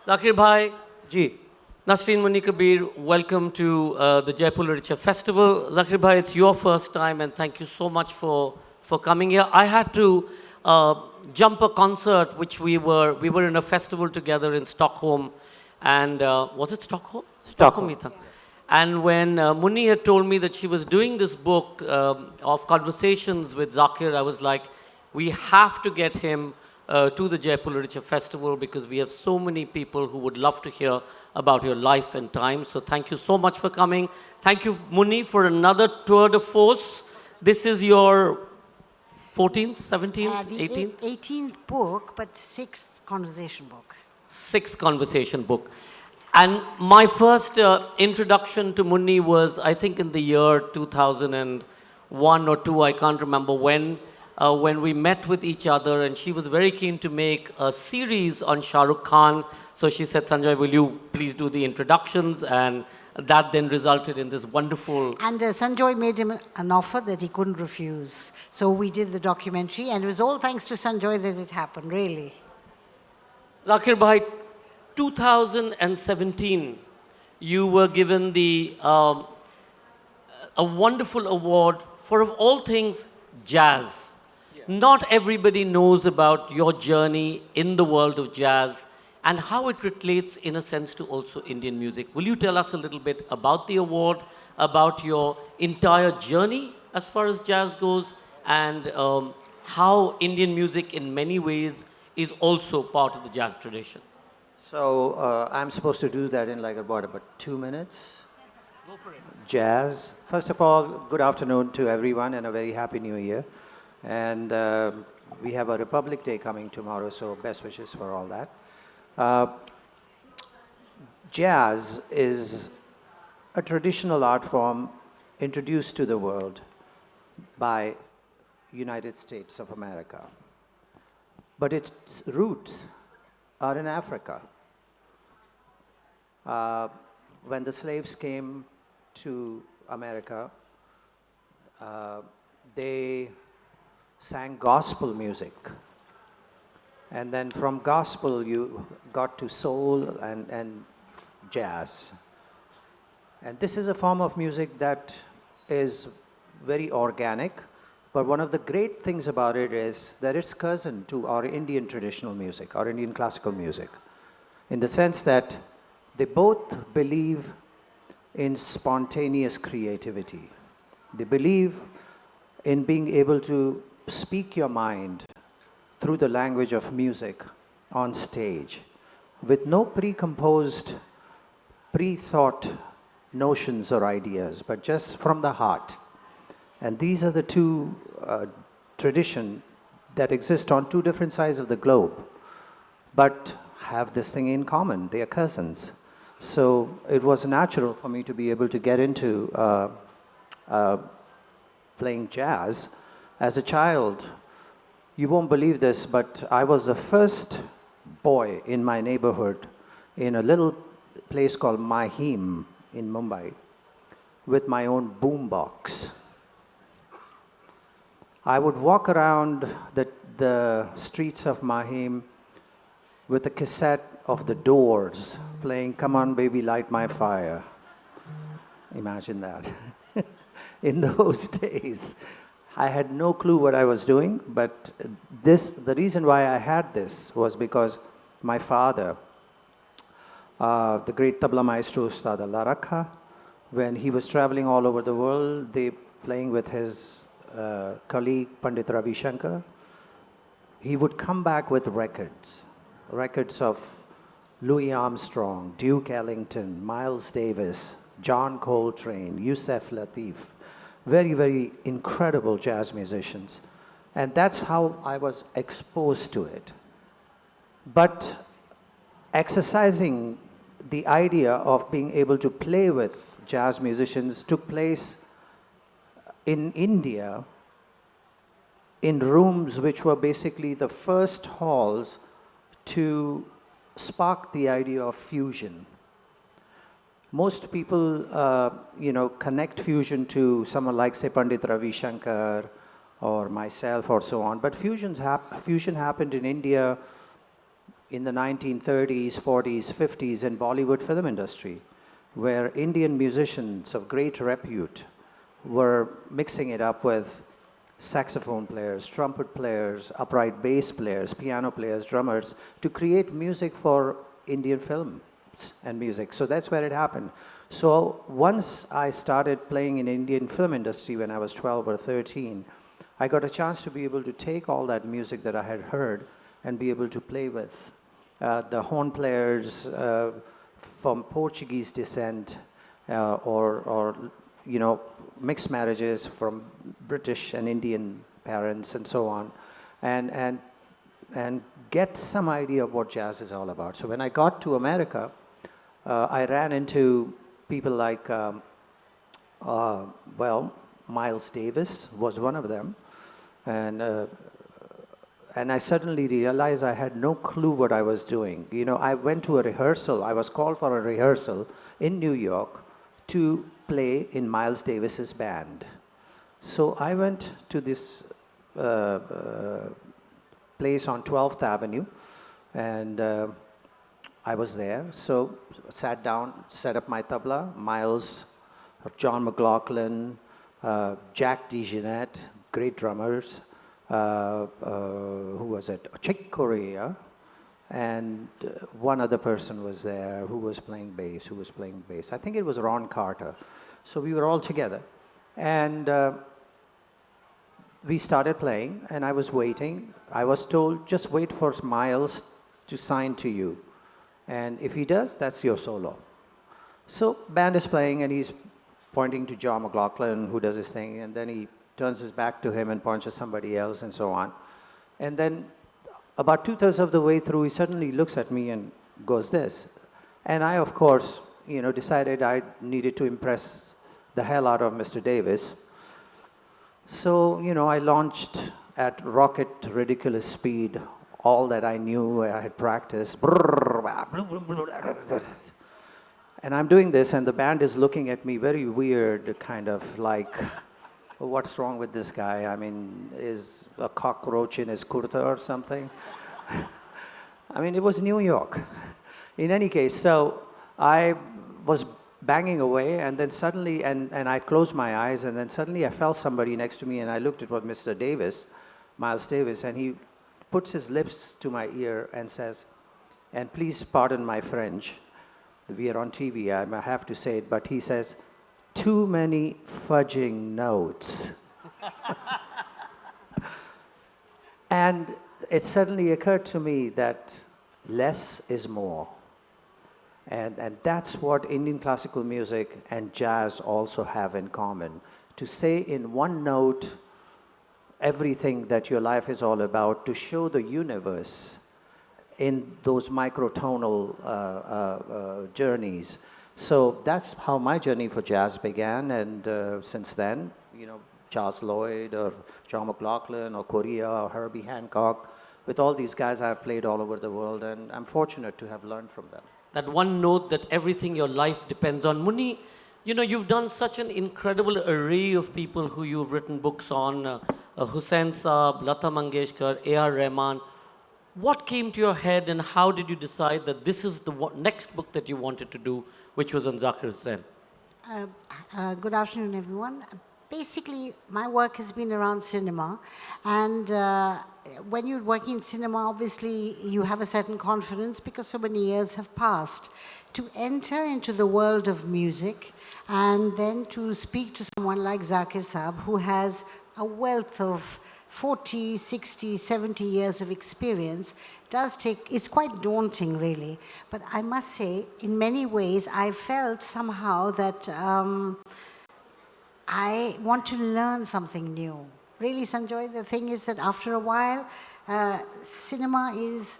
Zakir Bhai, Ji. Nasreen Munni Kabir, welcome to the Jaipur Literature Festival. Zakir Bhai, it's your first time and thank you so much for coming here. I had to jump a concert which we were in a festival together in Stockholm and was it Stockholm? Stockholm. And when Munni had told me that she was doing this book of conversations with Zakir, I was like, we have to get him to the Jaipur Literature Festival because we have so many people who would love to hear about your life and time. So thank you so much for coming. Thank you, Munni, for another tour de force. This is your 14th, 17th, 18th? 18th book, but 6th conversation book. 6th conversation book. And my first introduction to Munni was, I think, in the year 2001 or 2, I can't remember when we met with each other, and she was very keen to make a series on Shah Rukh Khan. So she said, Sanjoy, will you please do the introductions? And that then resulted in this wonderful... And Sanjoy made him an offer that he couldn't refuse. So we did the documentary, and it was all thanks to Sanjoy that it happened, really. Zakir Bhai, 2017, you were given a wonderful award for, of all things, jazz. Not everybody knows about your journey in the world of jazz and how it relates, in a sense, to also Indian music. Will you tell us a little bit about the award, about your entire journey as far as jazz goes, and how Indian music, in many ways, is also part of the jazz tradition? So I'm supposed to do that in like about 2 minutes. Go for it. Jazz. First of all, good afternoon to everyone and a very happy new year. And we have a Republic Day coming tomorrow, so best wishes for all that. Jazz is a traditional art form introduced to the world by United States of America. But its roots are in Africa. When the slaves came to America, they sang gospel music. And then from gospel, you got to soul and jazz. And this is a form of music that is very organic. But one of the great things about it is that it's cousin to our Indian traditional music, our Indian classical music, in the sense that they both believe in spontaneous creativity. They believe in being able to speak your mind through the language of music on stage with no pre-composed, pre-thought notions or ideas, but just from the heart. And these are the two traditions that exist on two different sides of the globe, but have this thing in common. They are cousins. So it was natural for me to be able to get into playing jazz. As a child, you won't believe this, but I was the first boy in my neighborhood in a little place called Mahim in Mumbai with my own boombox. I would walk around the streets of Mahim with a cassette of the Doors playing Come On Baby Light My Fire. Imagine that. In those days, I had no clue what I was doing, but the reason why I had this was because my father, the great tabla maestro Ustad Allah Rakha, when he was traveling all over the world, playing with his colleague Pandit Ravi Shankar, he would come back with records of Louis Armstrong, Duke Ellington, Miles Davis, John Coltrane, Yusef Lateef, very, very incredible jazz musicians. And that's how I was exposed to it. But exercising the idea of being able to play with jazz musicians took place in India in rooms which were basically the first halls to spark the idea of fusion. Most people, connect fusion to someone like, say, Pandit Ravi Shankar or myself or so on. But fusion happened in India in the 1930s, 40s, 50s in Bollywood film industry, where Indian musicians of great repute were mixing it up with saxophone players, trumpet players, upright bass players, piano players, drummers, to create music for Indian films and music. So that's where it happened. So once I started playing in Indian film industry when I was 12 or 13, I got a chance to be able to take all that music that I had heard and be able to play with. The horn players from Portuguese descent or you know, mixed marriages from British and Indian parents and so on, and get some idea of what jazz is all about. So when I got to America, I ran into people like, well, Miles Davis was one of them, and I suddenly realized I had no clue what I was doing. You know, I went to a rehearsal. I was called for a rehearsal in New York to play in Miles Davis's band. So I went to this place on 12th Avenue, and I was there. So sat down, set up my tabla. Miles, John McLaughlin, Jack DeJohnette, great drummers. Who was it? Chick Corea, and one other person was there who was playing bass. I think it was Ron Carter. So we were all together, and we started playing, and I was waiting. I was told, just wait for Miles to sign to you, and if he does, that's your solo. So band is playing, and he's pointing to John McLaughlin, who does his thing, and then he turns his back to him and points to somebody else and so on. And then about 2/3 of the way through, he suddenly looks at me and goes this. And I, of course, you know, decided I needed to impress the hell out of Mr. Davis. So, you know, I launched at rocket ridiculous speed all that I knew, I had practiced. And I'm doing this, and the band is looking at me very weird, kind of like, what's wrong with this guy? I mean, is a cockroach in his kurta or something? I mean, it was New York. In any case, so I was banging away, and then suddenly, and I closed my eyes, and then suddenly I felt somebody next to me, and I looked at what Mr. Davis, Miles Davis, and he puts his lips to my ear and says, and please pardon my French, we are on TV, I have to say it, but he says, too many fudging notes. And it suddenly occurred to me that less is more. And that's what Indian classical music and jazz also have in common. To say in one note everything that your life is all about, to show the universe in those microtonal journeys. So that's how my journey for jazz began, and since then, you know, Charles Lloyd or John McLaughlin or Korea or Herbie Hancock, with all these guys I've played all over the world, and I'm fortunate to have learned from them. That one note that everything your life depends on. Munni, you know, you've done such an incredible array of people who you've written books on, Hussain Saab, Lata Mangeshkar, A.R. Rahman. What came to your head, and how did you decide that this is the next book that you wanted to do, which was on Zakir Hussain? Good afternoon, everyone. Basically, my work has been around cinema, and when you're working in cinema, obviously you have a certain confidence because so many years have passed. To enter into the world of music and then to speak to someone like Zakir Saab, who has a wealth of 40, 60, 70 years of experience, it's quite daunting, really. But I must say, in many ways, I felt somehow that I want to learn something new. Really, Sanjoy, the thing is that after a while, cinema is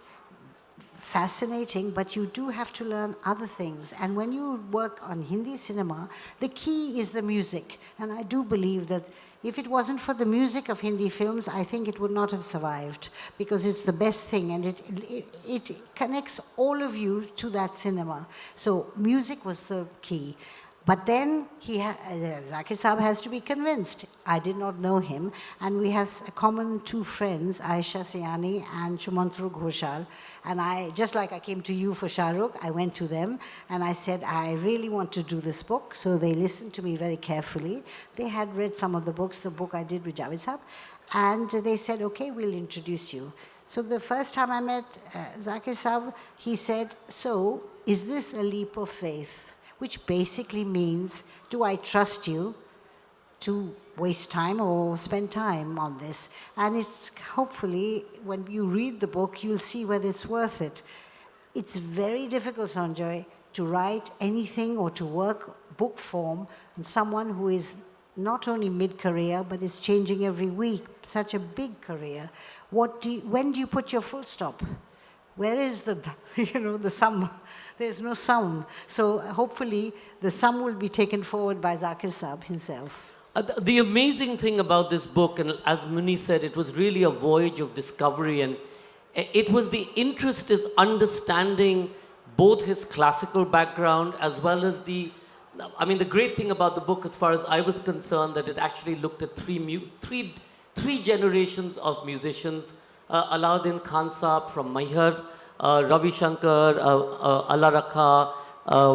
fascinating, but you do have to learn other things. And when you work on Hindi cinema, the key is the music. And I do believe that if it wasn't for the music of Hindi films, I think it would not have survived, because it's the best thing, and it connects all of you to that cinema. So music was the key. But then Zakir Saab has to be convinced. I did not know him, and we have a common two friends, Aisha Siani and Shumantru Ghoshal. And just like I came to you for Shahrukh, I went to them and I said, I really want to do this book. So they listened to me very carefully. They had read some of the books, the book I did with Javed Saab, and they said, okay, we'll introduce you. So the first time I met Zakir Saab, he said, so is this a leap of faith? Which basically means, do I trust you to waste time or spend time on this? And it's hopefully, when you read the book, you'll see whether it's worth it. It's very difficult, Sanjoy, to write anything or to work book form on someone who is not only mid-career, but is changing every week, such a big career. When do you put your full stop? Where is the sum? There's no sum. So hopefully the sum will be taken forward by Zakir Saab himself. The amazing thing about this book, and as Munni said, it was really a voyage of discovery, and it was the interest is understanding both his classical background as well as the great thing about the book as far as I was concerned, that it actually looked at three generations of musicians. Alauddin Khan Saab from Maihar, Ravi Shankar, Allah Rakha,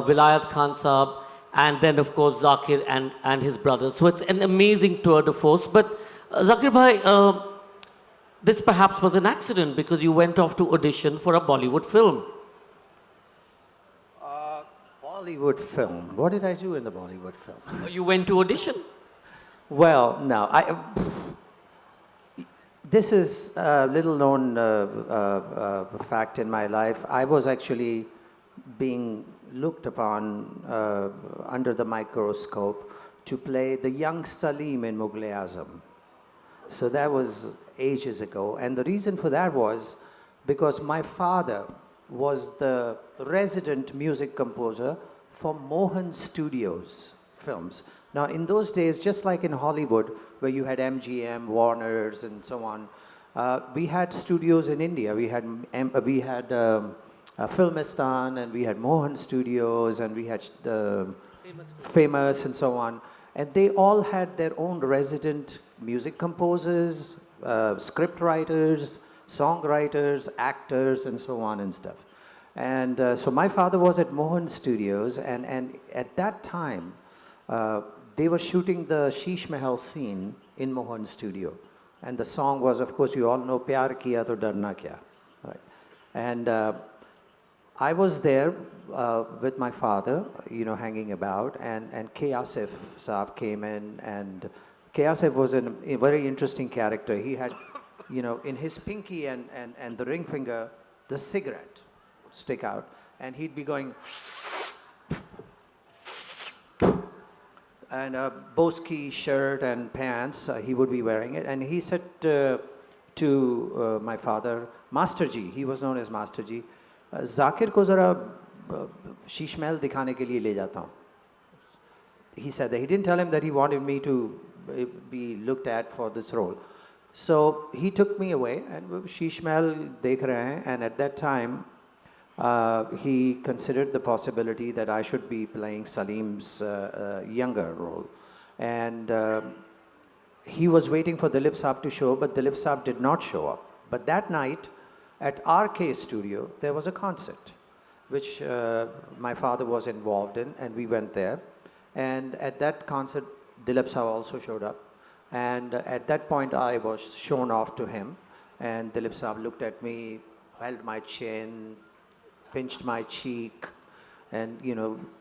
Vilayat Khan Saab, and then of course Zakir and his brothers. So it's an amazing tour de force. But Zakir Bhai, this perhaps was an accident because you went off to audition for a Bollywood film. Bollywood film. What did I do in the Bollywood film? You went to audition? Well, no. This is a little known fact in my life. I was actually being looked upon under the microscope to play the young Salim in Mughal-e-Azam. So that was ages ago. And the reason for that was because my father was the resident music composer for Mohan Studios films. Now, in those days, just like in Hollywood, where you had MGM, Warners, and so on, we had studios in India. We had Filmistan, and we had Mohan Studios, and we had Famous, and so on. And they all had their own resident music composers, script writers, songwriters, actors, and so on and stuff. And so my father was at Mohan Studios, and at that time, they were shooting the Sheesh Mahal scene in Mohan Studio. And the song was, of course, you all know, Pyar Kiya To Darna Kya. Right? And I was there with my father, hanging about, and K. Asif Saab came in, and K. Asif was a very interesting character. He had, in his pinky and the ring finger, the cigarette would stick out, and he'd be going, and a Boski shirt and pants, he would be wearing it. And he said to my father, Master Ji, he was known as Master Ji, Zakir ko zara Sheesh Mahal dikhane ke liye le jata hu. He said that. He didn't tell him that he wanted me to be looked at for this role. So he took me away, and Sheesh Mahal dekh rahe hain, and at that time, he considered the possibility that I should be playing Salim's younger role. And he was waiting for Dilip Saab to show, but Dilip Saab did not show up. But that night, at RK Studio, there was a concert, which my father was involved in, and we went there. And at that concert, Dilip Saab also showed up. And at that point, I was shown off to him. And Dilip Saab looked at me, held my chin, pinched my cheek, and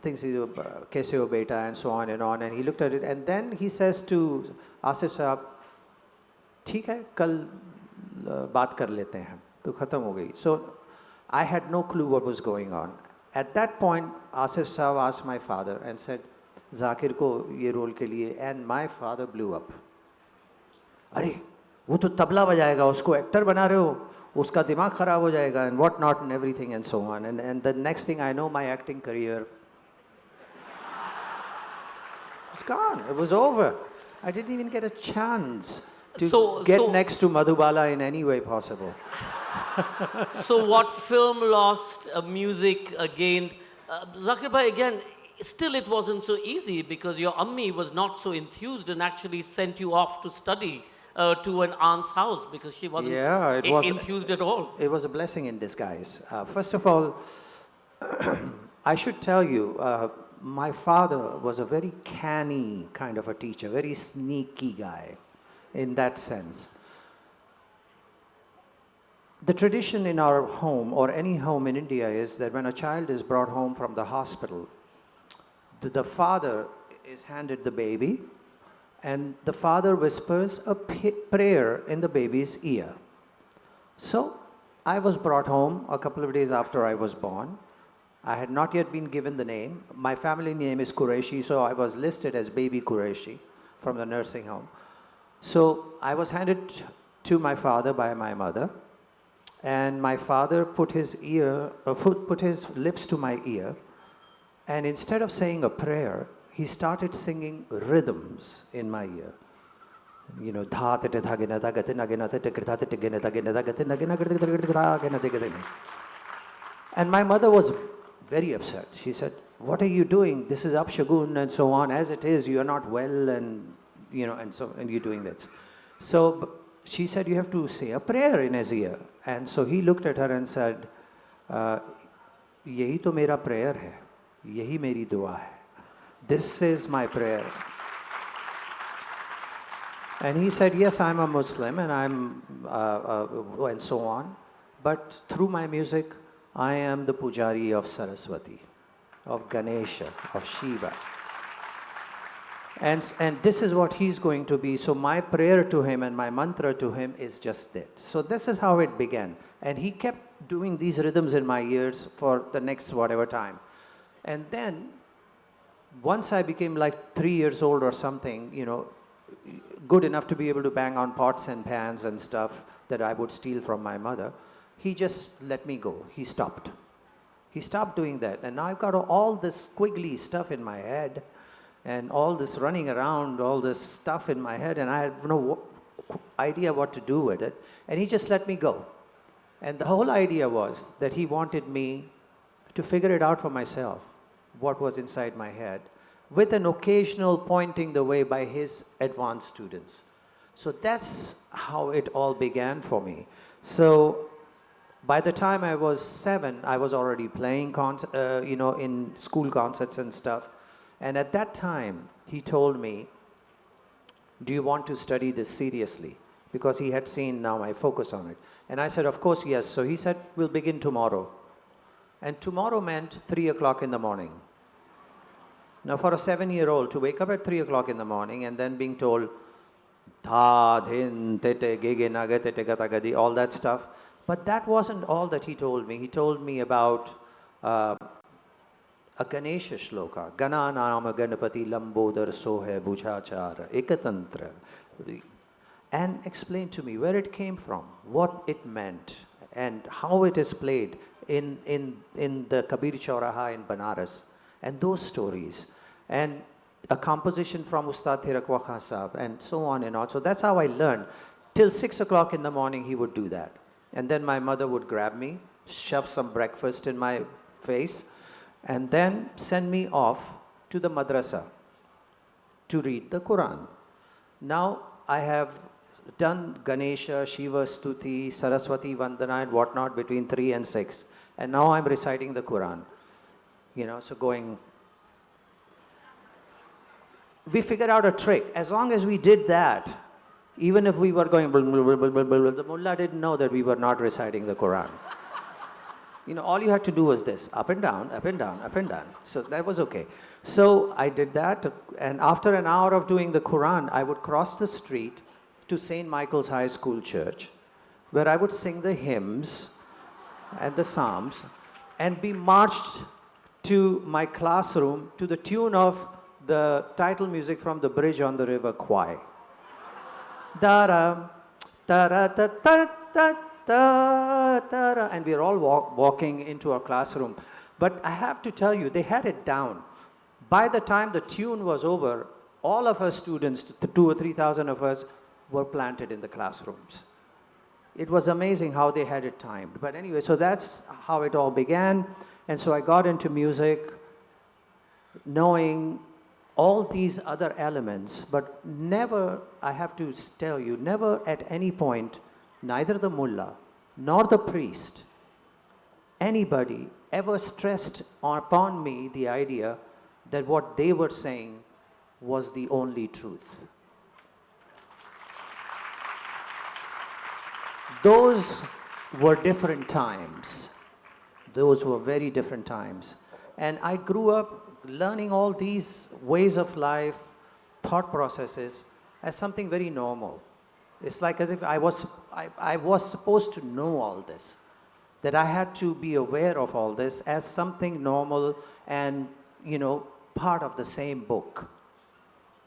things, kaise ho beta, and so on and on. And he looked at it, and then he says to Asif Saab, "Theek hai, kal baat kar lete hain." To khatam ho gayi. So I had no clue what was going on. At that point, Asif Saab asked my father and said, "Zakir ko ye role ke liye," and my father blew up. "Arey, wo to tabla bajayega, usko actor bana rahe ho, uska dimag kharab ho jayega," and what not, and everything, and so on. And the next thing I know, my acting career was gone. It was over. I didn't even get a chance to get next to Madhubala in any way possible. So what film lost, music gained. Zakir Bhai, again, still it wasn't so easy because your ammi was not so enthused and actually sent you off to study to an aunt's house because she wasn't enthused at all. It was a blessing in disguise. First of all, I should tell you, my father was a very canny kind of a teacher, very sneaky guy in that sense. The tradition in our home or any home in India is that when a child is brought home from the hospital, the father is handed the baby and the father whispers a prayer in the baby's ear. So I was brought home a couple of days after I was born. I had not yet been given the name. My family name is Qureshi, so I was listed as baby Qureshi from the nursing home. So I was handed to my father by my mother, and my father put his lips to my ear, and instead of saying a prayer, he started singing rhythms in my ear. You know, and my mother was very upset. She said, "What are you doing? This is Apshagun and so on. As it is, you are not well, and you know, and you're doing this." So she said, "You have to say a prayer in his ear." And so he looked at her and said, "Yahi to mera prayer hai. Yahi meri dua hai. This is my prayer." And he said, "Yes, I'm a Muslim and I'm and so on, but through my music, I am the pujari of Saraswati, of Ganesha, of Shiva. And this is what he's going to be. So my prayer to him and my mantra to him is just that." So this is how it began. And he kept doing these rhythms in my ears for the next whatever time. And then once I became like 3 years old or something, you know, good enough to be able to bang on pots and pans and stuff that I would steal from my mother, he just let me go. He stopped. He stopped doing that. And now I've got all this squiggly stuff in my head and all this running around, all this stuff in my head, and I have no idea what to do with it. And he just let me go. And the whole idea was that he wanted me to figure it out for myself, what was inside my head, with an occasional pointing the way by his advanced students. So that's how it all began for me. So by the time I was 7, I was already playing in school concerts and stuff. And at that time, he told me, "Do you want to study this seriously?" Because he had seen now my focus on it. And I said, "Of course, yes." So he said, "We'll begin tomorrow." And tomorrow meant 3 o'clock in the morning. Now for a 7-year-old to wake up at 3 o'clock in the morning and then being told, "Tha, dhin, tete, gege, naga, tete, gata, gadi," all that stuff. But that wasn't all that he told me. He told me about a Ganesha shloka. Gana nama ganapati lambodar sohe bhujachara ekatantra. And explained to me where it came from, what it meant, and how it is played in the Kabir Chauraha in Banaras, and those stories. And a composition from Ustad Thirakwa Khan Sahab, and so on and on. So that's how I learned. Till 6 o'clock in the morning, he would do that. And then my mother would grab me, shove some breakfast in my face, and then send me off to the madrasa to read the Quran. Now I have done Ganesha, Shiva Stuti, Saraswati Vandana and whatnot between 3 and 6. And now I'm reciting the Quran. You know, so going... We figured out a trick. As long as we did that, even if we were going... the mullah didn't know that we were not reciting the Quran. You know, all you had to do was this, up and down, up and down, up and down. So that was okay. So I did that, and after an hour of doing the Quran, I would cross the street to St. Michael's High School Church, where I would sing the hymns and the psalms, and be marched to my classroom to the tune of the title music from The Bridge on the River Kwai. Dara, tara, ta, ta, ta, ta, ta, and we are all walking into our classroom. But I have to tell you, they had it down. By the time the tune was over, all of us students, 2,000 or 3,000 of us, were planted in the classrooms. It was amazing how they had it timed. But anyway, so that's how it all began. And so I got into music knowing all these other elements, but never, I have to tell you, never at any point, neither the mullah nor the priest, anybody ever stressed upon me the idea that what they were saying was the only truth. Those were different times. Those were very different times. And I grew up learning all these ways of life, thought processes, as something very normal. It's like as if I was supposed to know all this, that I had to be aware of all this as something normal and, part of the same book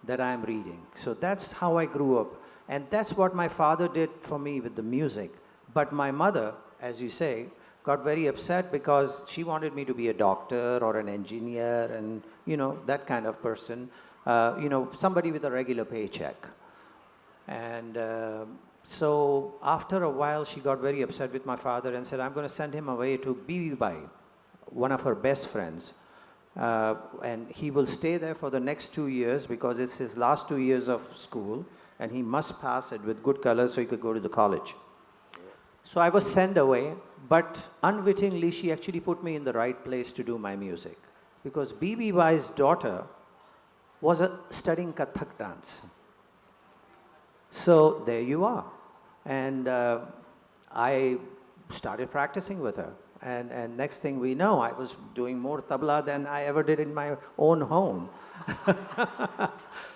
that I'm reading. So that's how I grew up. And that's what my father did for me with the music. But my mother, as you say, got very upset because she wanted me to be a doctor or an engineer and, that kind of person, somebody with a regular paycheck. And so after a while, she got very upset with my father and said, I'm going to send him away to Bibi Bai, one of her best friends. And he will stay there for the next 2 years because it's his last 2 years of school and he must pass it with good colors so he could go to the college. So I was sent away, but unwittingly she actually put me in the right place to do my music because Bibi Bai's daughter was studying Kathak dance. So there you are. And I started practicing with her. And next thing we know, I was doing more tabla than I ever did in my own home.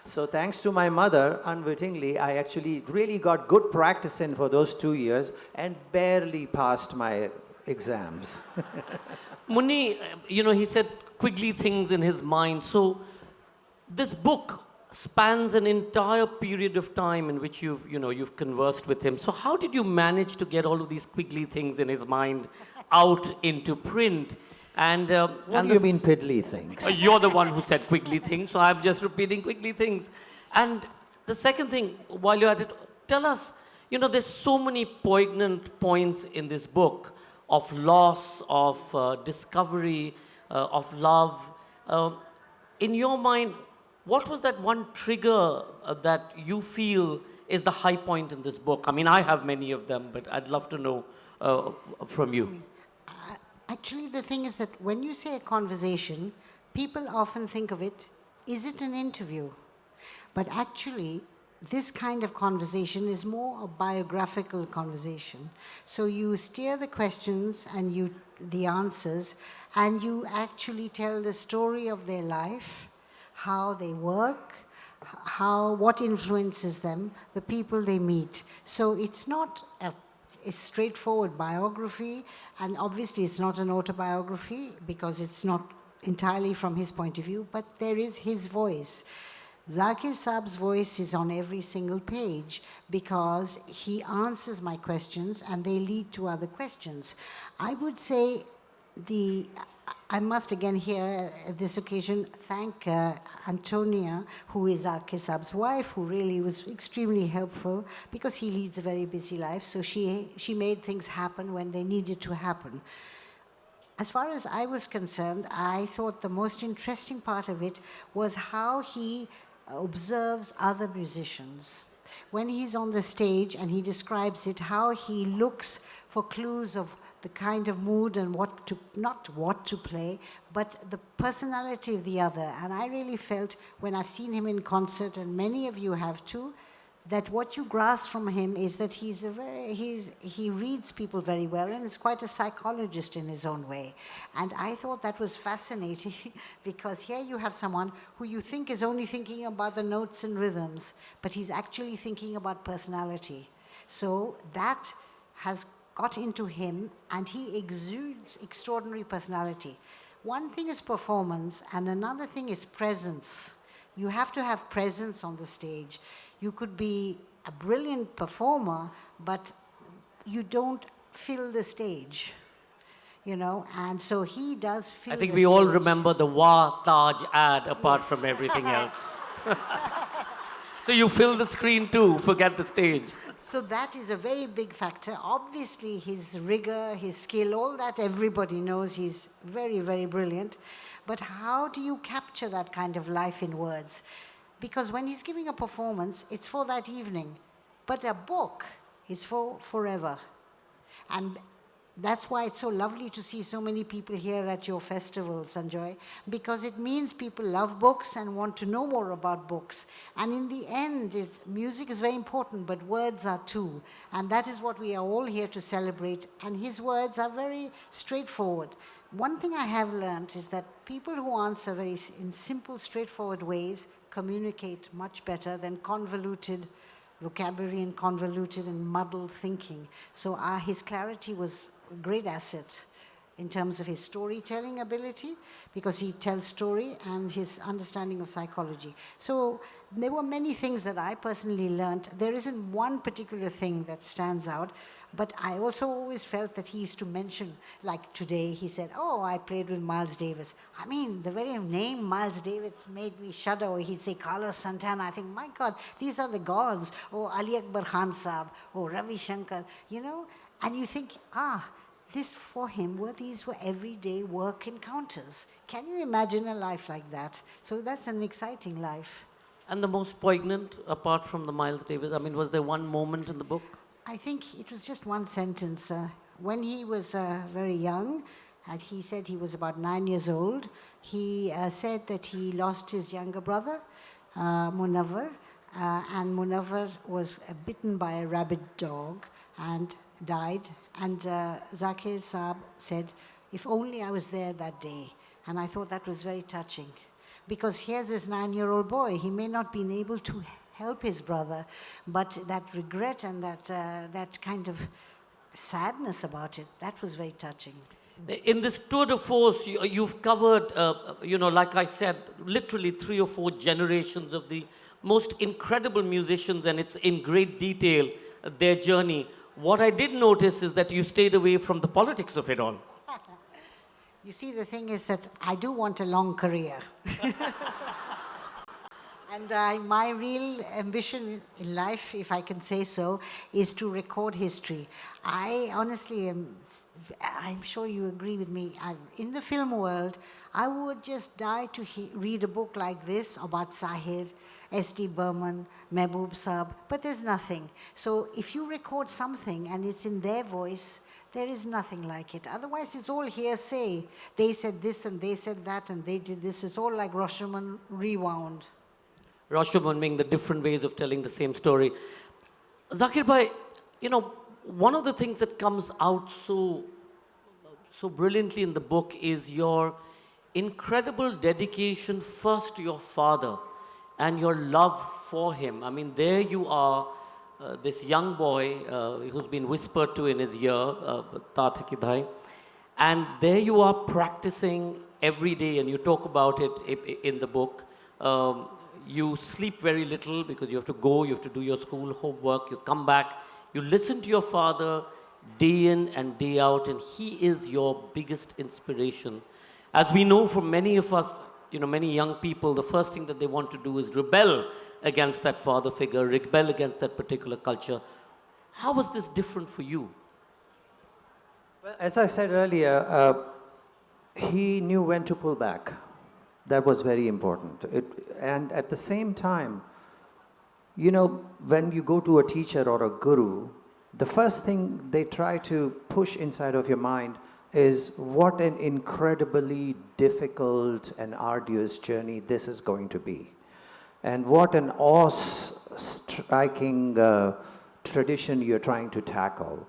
So thanks to my mother, unwittingly, I actually really got good practice in for those 2 years and barely passed my exams. Munni, he said quiggly things in his mind. So this book spans an entire period of time in which you've conversed with him. So how did you manage to get all of these quiggly things in his mind out into print? And what do you mean piddly things? You're the one who said quiggly things, so I'm just repeating quiggly things. And the second thing, while you're at it, tell us, there's so many poignant points in this book of loss, of discovery, of love. In your mind, what was that one trigger that you feel is the high point in this book? I mean, I have many of them, but I'd love to know from you. Actually, the thing is that when you say a conversation, people often think of it, is it an interview? But actually, this kind of conversation is more a biographical conversation. So you steer the questions and the answers, and you actually tell the story of their life, how they work, what influences them, the people they meet. So it's not a straightforward biography, and obviously it's not an autobiography because it's not entirely from his point of view, but there is his voice. Zakir Saab's voice is on every single page because he answers my questions and they lead to other questions. I would say I must again here at this occasion thank Antonia, who is Zakir Saab's wife, who really was extremely helpful because he leads a very busy life. So she made things happen when they needed to happen. As far as I was concerned, I thought the most interesting part of it was how he observes other musicians. When he's on the stage and he describes it, how he looks for clues of the kind of mood and not what to play, but the personality of the other. And I really felt when I've seen him in concert, and many of you have too, that what you grasp from him is that he reads people very well and is quite a psychologist in his own way. And I thought that was fascinating because here you have someone who you think is only thinking about the notes and rhythms, but he's actually thinking about personality. So that has got into him and he exudes extraordinary personality. One thing is performance and another thing is presence. You have to have presence on the stage. You could be a brilliant performer, but you don't fill the stage, and so he does fill the stage. I think we all remember the Wah Taj ad apart from everything else. So you fill the screen too, forget the stage. So that is a very big factor. Obviously his rigor, his skill, all that everybody knows, he's very, very brilliant. But how do you capture that kind of life in words? Because when he's giving a performance, it's for that evening. But a book is for forever. And that's why it's so lovely to see so many people here at your festival, Sanjoy, because it means people love books and want to know more about books. And in the end, music is very important, but words are too. And that is what we are all here to celebrate. And his words are very straightforward. One thing I have learned is that people who answer in simple, straightforward ways communicate much better than convoluted vocabulary and convoluted and muddled thinking. So his clarity was a great asset in terms of his storytelling ability, because he tells story, and his understanding of psychology. So there were many things that I personally learned. There isn't one particular thing that stands out, but I also always felt that he used to mention, like today he said, oh, I played with Miles Davis. I mean, the very name Miles Davis made me shudder. Or he'd say Carlos Santana. I think, my God, these are the gods. Or Ali Akbar Khan Saab, or Ravi Shankar, you know. And you think, this for him, these were everyday work encounters. Can you imagine a life like that? So that's an exciting life. And the most poignant, apart from the Miles Davis, I mean, was there one moment in the book? I think it was just one sentence. When he was very young, he said he was about 9 years old, he said that he lost his younger brother, Munawar, and Munawar was bitten by a rabid dog and died. And Zakir Saab said, if only I was there that day. And I thought that was very touching. Because here's this 9-year-old boy, he may not been able to help his brother, but that regret and that kind of sadness about it, that was very touching. In this tour de force, you've covered, like I said, literally 3 or 4 generations of the most incredible musicians, and it's in great detail, their journey. What I did notice is that you stayed away from the politics of it all. You see, the thing is that I do want a long career. And my real ambition in life, if I can say so, is to record history. I honestly I'm sure you agree with me, in the film world, I would just die to read a book like this about Sahir, S.D. Burman, Mehboob Saab, but there's nothing. So if you record something and it's in their voice, there is nothing like it. Otherwise, it's all hearsay. They said this and they said that and they did this. It's all like Rashomon rewound. Rashomon being the different ways of telling the same story. Zakir bhai, one of the things that comes out so brilliantly in the book is your incredible dedication first to your father and your love for him. I mean, there you are, this young boy who's been whispered to in his ear, Tat hai ki dhai, and there you are practicing every day, and you talk about it in the book. You sleep very little because you have to go, you have to do your school homework, you come back, you listen to your father day in and day out, and he is your biggest inspiration. As we know from many of us, many young people, the first thing that they want to do is rebel against that father figure, rebel against that particular culture. How was this different for you? Well, as I said earlier, he knew when to pull back. That was very important. And at the same time, when you go to a teacher or a guru, the first thing they try to push inside of your mind is what an incredibly difficult and arduous journey this is going to be. And what an awe-striking tradition you're trying to tackle.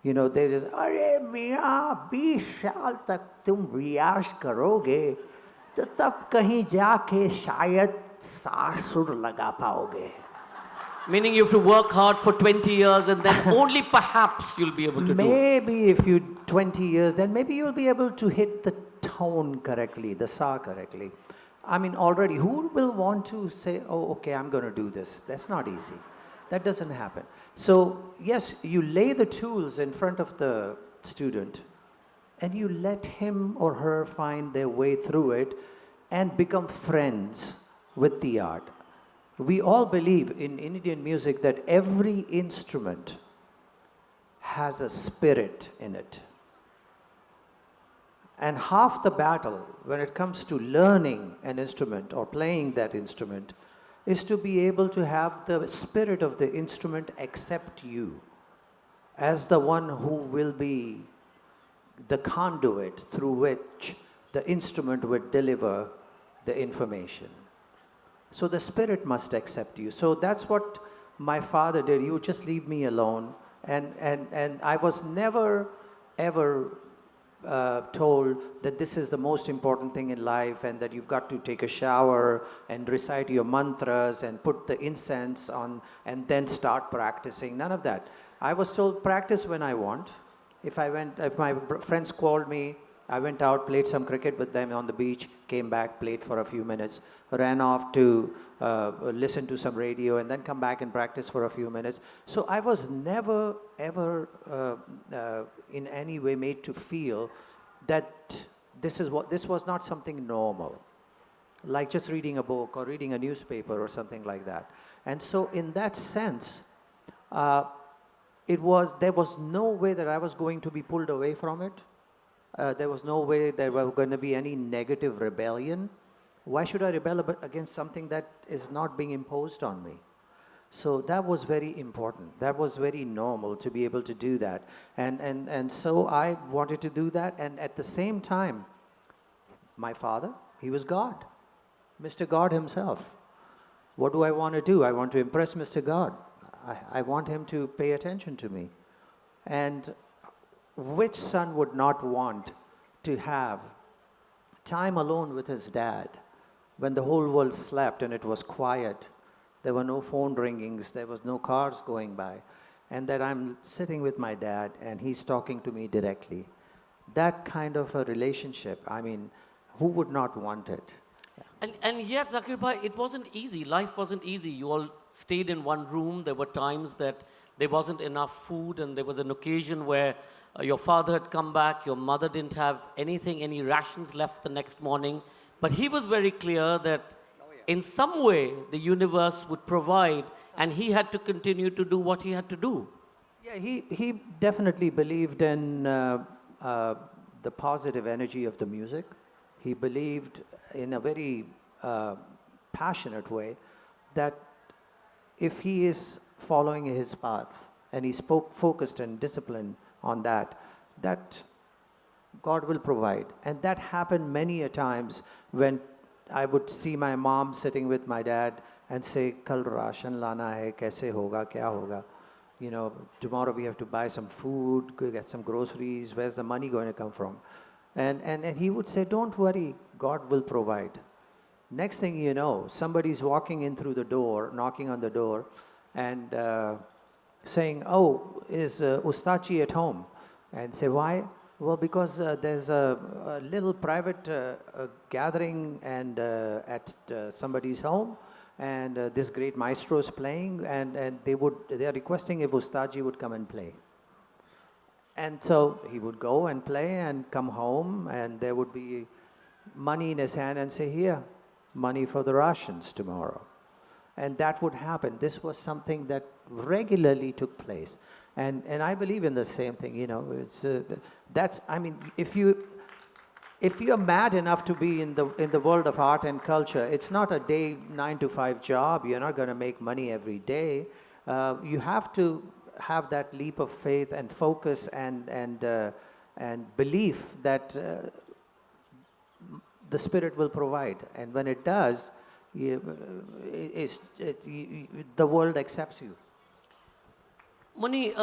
They just, "Arey miyan, 20 saal tak tum riyaz karoge, to tab kahin jaake shayad sur laga paoge." Meaning you have to work hard for 20 years and then only perhaps you'll be able to do it. Maybe if you 20 years, then maybe you'll be able to hit the tone correctly, the sa correctly. I mean, already, who will want to say, oh, okay, I'm going to do this? That's not easy. That doesn't happen. So, yes, you lay the tools in front of the student and you let him or her find their way through it and become friends with the art. We all believe in Indian music that every instrument has a spirit in it. And half the battle when it comes to learning an instrument or playing that instrument is to be able to have the spirit of the instrument accept you as the one who will be the conduit through which the instrument would deliver the information. So the spirit must accept you. So that's what my father did. He would just leave me alone. And I was never, ever told that this is the most important thing in life and that you've got to take a shower and recite your mantras and put the incense on and then start practicing. None of that. I was told practice when I want. If my friends called me, I went out, played some cricket with them on the beach, came back, played for a few minutes, ran off to listen to some radio, and then come back and practice for a few minutes. So I was never, ever in any way made to feel that this was not something normal, like just reading a book or reading a newspaper or something like that. And so in that sense, there was no way that I was going to be pulled away from it. There was no way there were going to be any negative rebellion. Why should I rebel against something that is not being imposed on me? So that was very important. That was very normal to be able to do that. And so I wanted to do that. And at the same time, my father, he was God, Mr. God himself. What do I want to do? I want to impress Mr. God. I want him to pay attention to me. And which son would not want to have time alone with his dad when the whole world slept and it was quiet? There were no phone ringings, there was no cars going by, and that I'm sitting with my dad and he's talking to me directly. That kind of a relationship, I mean, who would not want it? And yet, Zakir Bhai, it wasn't easy. Life wasn't easy. You all stayed in one room. There were times that there wasn't enough food, and there was an occasion where your father had come back, your mother didn't have anything, any rations left the next morning. But he was very clear that in some way the universe would provide, and he had to continue to do what he had to do. Yeah, he definitely believed in the positive energy of the music. He believed in a very passionate way that if he is following his path and he's focused and disciplined on that, that God will provide. And that happened many a times when I would see my mom sitting with my dad and say, Kal ration lana hai, kaise hoga, kya hoga? You know, tomorrow we have to buy some food, go get some groceries, where's the money going to come from? And he would say, don't worry, God will provide. Next thing you know, somebody's walking in through the door, knocking on the door, and saying, oh, is Ustachi at home? And say, why? Well, because there's a little private gathering and at somebody's home, and this great maestro is playing, and they are requesting if Ustaji would come and play. And so he would go and play and come home, and there would be money in his hand and say, here, money for the rations tomorrow. And that would happen. This was something that regularly took place. And I believe in the same thing, you know, it's, I mean, if you're mad enough to be in the world of art and culture, it's not a day 9 to 5 job. You're not going to make money every day. You have to have that leap of faith and focus and belief that the Spirit will provide. And when it does, the world accepts you. Munni,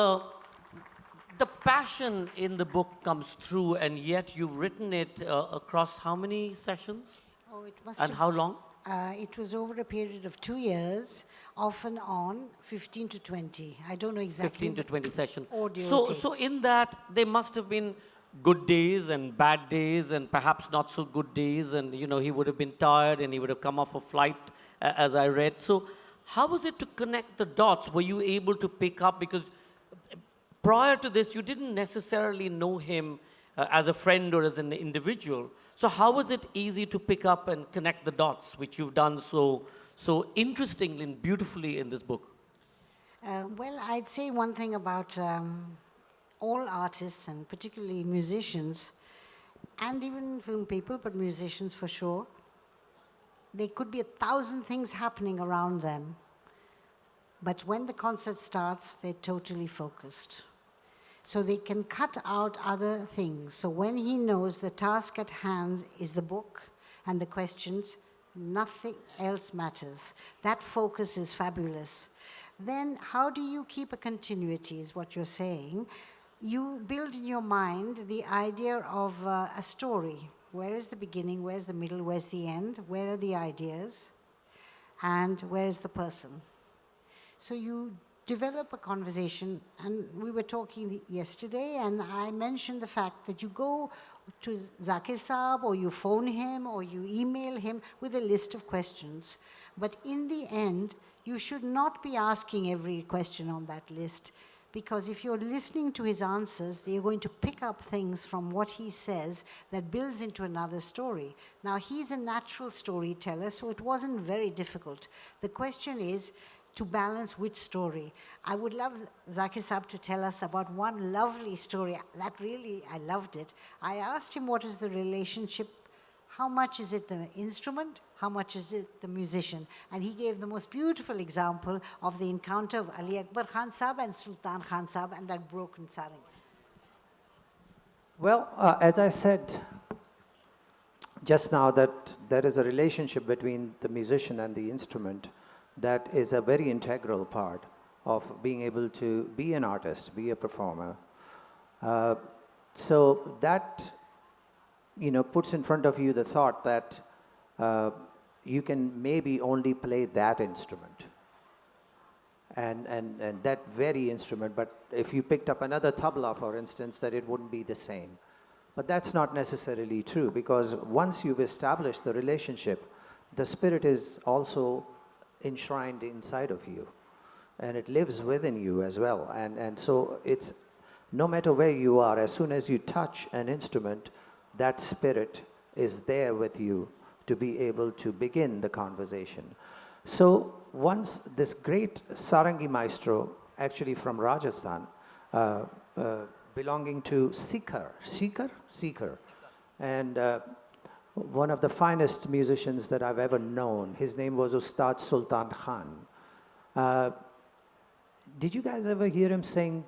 the passion in the book comes through, and yet you've written it across how many sessions? Oh, it must and have, how long? It was over a period of 2 years, off and on, 15 to 20. I don't know exactly. 15 to 20 sessions. Audio So in that, there must have been good days and bad days and perhaps not so good days, and you know, he would have been tired and he would have come off a flight, as I read. So how was it to connect the dots? Were you able to pick up, because prior to this, you didn't necessarily know him as a friend or as an individual. So how was it easy to pick up and connect the dots, which you've done so interestingly and beautifully in this book? Well, I'd say one thing about all artists, and particularly musicians, and even film people, but musicians for sure, there could be 1,000 things happening around them. But when the concert starts, they're totally focused. So they can cut out other things. So when he knows the task at hand is the book and the questions, nothing else matters. That focus is fabulous. Then how do you keep a continuity is what you're saying. You build in your mind the idea of a story. Where is the beginning? Where's the middle? Where's the end? Where are the ideas? And where is the person? So you develop a conversation, and we were talking yesterday, and I mentioned the fact that you go to Zakir Saab, or you phone him, or you email him with a list of questions. But in the end, you should not be asking every question on that list, because if you're listening to his answers, you're going to pick up things from what he says that builds into another story. Now, he's a natural storyteller, so it wasn't very difficult. The question is, to balance which story. I would love Zakir Saab to tell us about one lovely story that really, I loved it. I asked him what is the relationship, how much is it the instrument, how much is it the musician? And he gave the most beautiful example of the encounter of Ali Akbar Khan Saab and Sultan Khan Saab and that broken sarangi. Well, as I said just now, that there is a relationship between the musician and the instrument that is a very integral part of being able to be an artist, be a performer. So that, puts in front of you the thought that you can maybe only play that instrument and that very instrument, but if you picked up another tabla, for instance, that it wouldn't be the same. But that's not necessarily true, because once you've established the relationship, the spirit is also enshrined inside of you, and it lives within you as well. And so it's, no matter where you are, as soon as you touch an instrument, that spirit is there with you to be able to begin the conversation. So once this great sarangi maestro, actually from Rajasthan, belonging to Sikar, and one of the finest musicians that I've ever known. His name was Ustad Sultan Khan. Did you guys ever hear him sing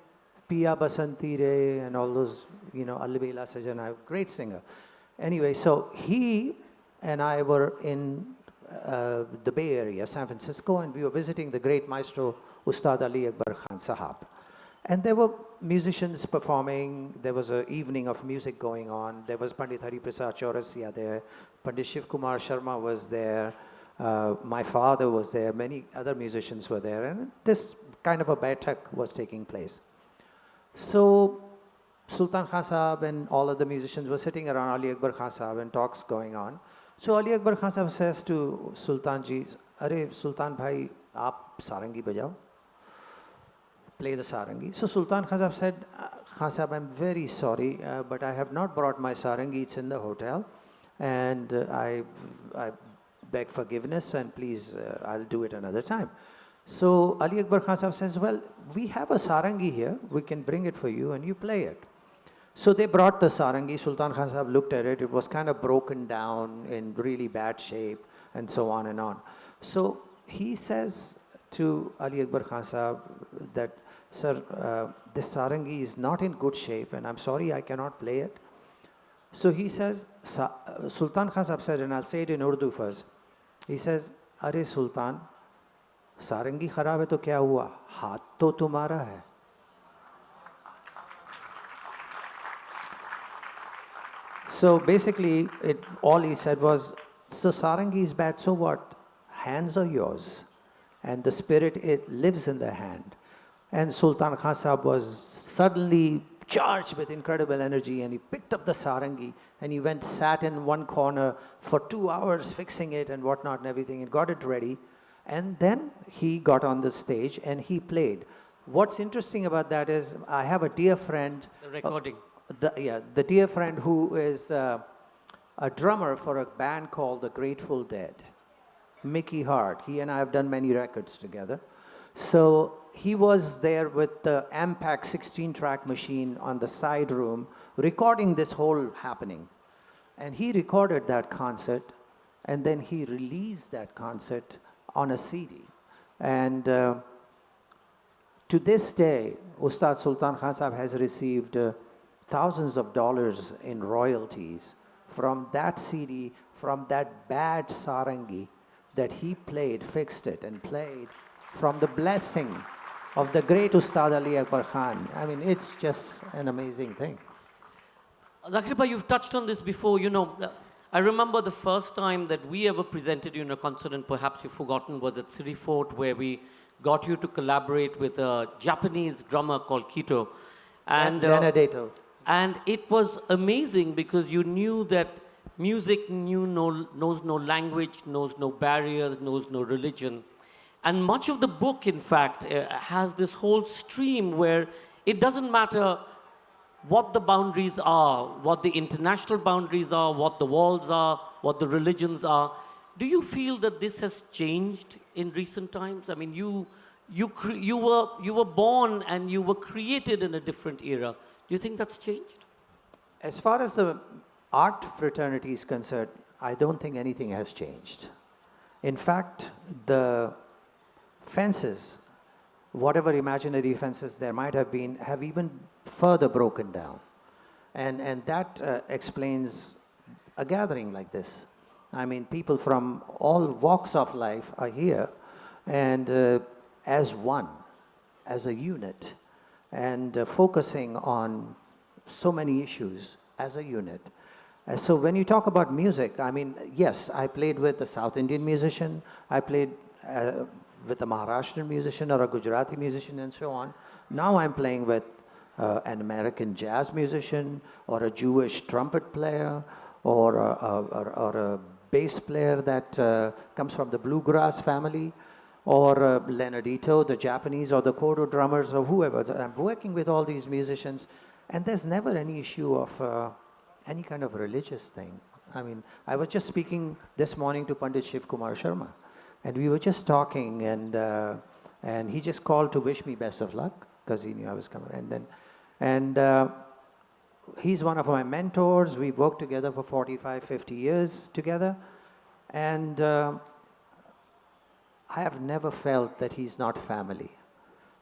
Piya Basanti Re and all those, Alvela Sajana, great singer. Anyway, so he and I were in the Bay Area, San Francisco, and we were visiting the great maestro Ustad Ali Akbar Khan Sahab. And there were musicians performing. There was an evening of music going on. There was Pandit Hari Prasad Chaurasia there. Pandit Shiv Kumar Sharma was there. My father was there. Many other musicians were there. And this kind of a baitak was taking place. So Sultan Khan Sahab and all of the musicians were sitting around Ali Akbar Khan Sahab and talks going on. So Ali Akbar Khan Sahab says to Sultan Ji, "Arey Sultan bhai, aap sarangi bajao. Play the sarangi." So Sultan Khan Sahab said, "Khan Sahab, I'm very sorry, but I have not brought my sarangi. It's in the hotel, and I beg forgiveness, and please, I'll do it another time." So Ali Akbar Khan Sahab says, "Well, we have a sarangi here. We can bring it for you, and you play it." So they brought the sarangi. Sultan Khan Sahab looked at it. It was kind of broken down in really bad shape, and so on and on. So he says to Ali Akbar Khan Sahab that, "Sir, this sarangi is not in good shape, and I'm sorry I cannot play it." So he says, Sultan Khan Sahab said, and I'll say it in Urdu first. He says, "Arey Sultan, sarangi kharab hai to kya hua? Haath to tumhara hai." So basically, all he said was, "So sarangi is bad, so what? Hands are yours. And the spirit, it lives in the hand." And Sultan Khan Sahab was suddenly charged with incredible energy, and he picked up the sarangi and he went, sat in one corner for 2 hours fixing it and whatnot and everything, and got it ready. And then he got on the stage and he played. What's interesting about that is I have a dear friend. The recording. The dear friend who is a drummer for a band called the Grateful Dead, Mickey Hart. He and I have done many records together. So he was there with the Ampac 16-track machine on the side room, recording this whole happening. And he recorded that concert, and then he released that concert on a CD. And to this day, Ustad Sultan Khan Sahab has received thousands of dollars in royalties from that CD, from that bad sarangi that he played, fixed it and played, from the blessing of the great Ustad Ali Akbar Khan. I mean, it's just an amazing thing. Zakir Bhai, you've touched on this before. I remember the first time that we ever presented you in a concert, and perhaps you've forgotten, was at City Fort, where we got you to collaborate with a Japanese drummer called Kodo. And and it was amazing because you knew that music knows no language, knows no barriers, knows no religion. And much of the book, in fact, has this whole stream where it doesn't matter what the boundaries are, what the international boundaries are, what the walls are, what the religions are. Do you feel that this has changed in recent times? I mean, you were born and you were created in a different era. Do you think that's changed? As far as the art fraternity is concerned, I don't think anything has changed. In fact, the fences, whatever imaginary fences there might have been, have even further broken down. And that explains a gathering like this. I mean, people from all walks of life are here, and as one, as a unit, and focusing on so many issues as a unit. So when you talk about music, I mean, yes, I played with a South Indian musician, I played with a Maharashtrian musician or a Gujarati musician and so on. Now I'm playing with an American jazz musician or a Jewish trumpet player or a bass player that comes from the bluegrass family, or Leonard Ito, the Japanese, or the Kodo drummers, or whoever. I'm working with all these musicians, and there's never any issue of any kind of religious thing. I mean, I was just speaking this morning to Pandit Shiv Kumar Sharma, and we were just talking, and he just called to wish me best of luck because he knew I was coming. And he's one of my mentors. We've worked together for 45, 50 years together, and I have never felt that he's not family.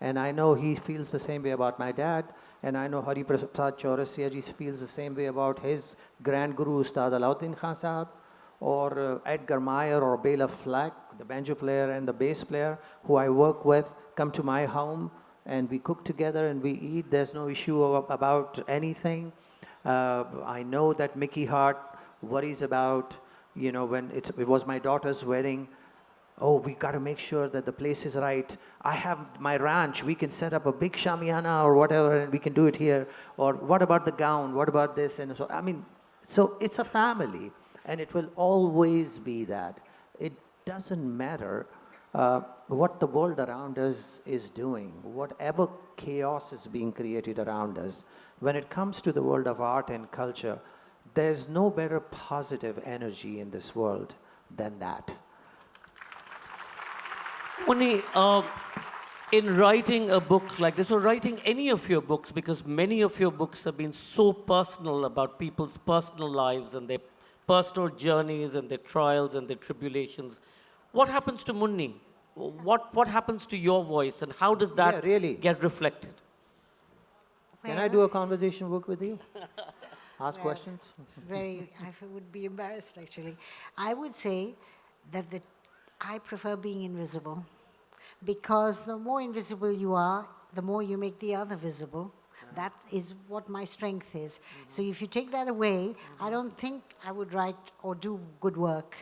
And I know he feels the same way about my dad, and I know Hari Prasad Chaurasia ji feels the same way about his Grand Guru Ustad Alauddin Khan Sahab, or Edgar Meyer or Bela Flack, the banjo player and the bass player who I work with, come to my home and we cook together and we eat. There's no issue about anything. I know that Mickey Hart worries about, when it was my daughter's wedding, oh, we got to make sure that the place is right. I have my ranch. We can set up a big shamiana or whatever, and we can do it here. Or what about the gown? What about this? And so, I mean, so it's a family, and it will always be that. It doesn't matter what the world around us is doing, whatever chaos is being created around us. When it comes to the world of art and culture, there's no better positive energy in this world than that. Munni, in writing a book like this, or writing any of your books, because many of your books have been so personal about people's personal lives and their personal journeys and their trials and their tribulations, what happens to Munni? What happens to your voice, and how does that really get reflected? Can I do a conversation book with you? Ask questions? I would be embarrassed, actually. I would say that I prefer being invisible, because the more invisible you are, the more you make the other visible. That is what my strength is. Mm-hmm. So if you take that away, I don't think I would write or do good work.